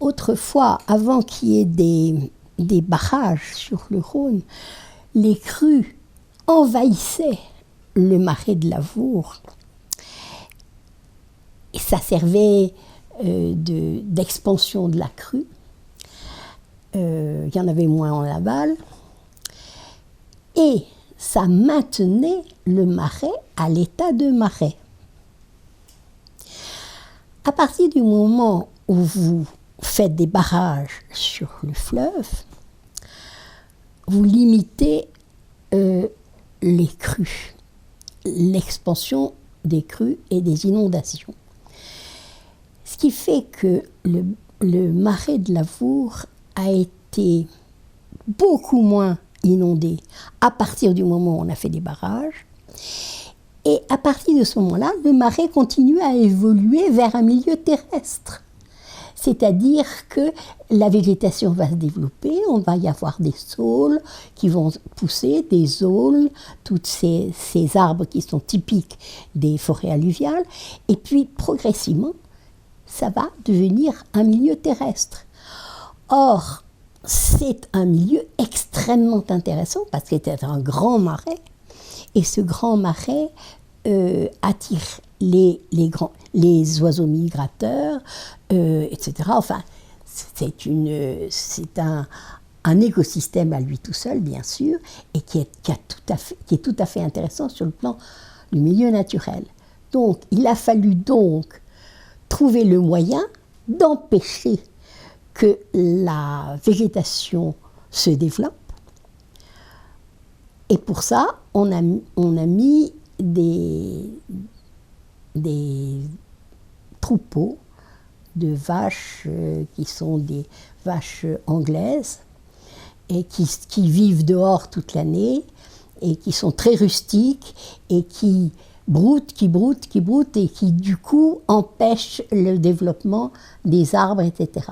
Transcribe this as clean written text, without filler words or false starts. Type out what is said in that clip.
autrefois, avant qu'il y ait des barrages sur le Rhône, les crues envahissaient le marais de Lavour. Et ça servait d'expansion de la crue. Il y en avait moins en aval. Et ça maintenait le marais à l'état de marais. À partir du moment où vous faites des barrages sur le fleuve, vous limitez les crues, l'expansion des crues et des inondations. Ce qui fait que le marais de Lavour a été beaucoup moins inondé à partir du moment où on a fait des barrages. Et à partir de ce moment-là, le marais continue à évoluer vers un milieu terrestre. C'est-à-dire que la végétation va se développer, on va y avoir des saules qui vont pousser, des aules, tous ces arbres qui sont typiques des forêts alluviales. Et puis, progressivement, ça va devenir un milieu terrestre. Or, c'est un milieu extrêmement intéressant parce que c'est un grand marais. Et ce grand marais attire les oiseaux migrateurs, etc. Enfin, c'est un écosystème à lui tout seul, bien sûr, et qui est tout à fait intéressant sur le plan du milieu naturel. Donc, il a fallu donc trouver le moyen d'empêcher que la végétation se développe. Et pour ça, on a mis des troupeaux de vaches qui sont des vaches anglaises et qui vivent dehors toute l'année et qui sont très rustiques et qui broutent et qui du coup empêchent le développement des arbres, etc.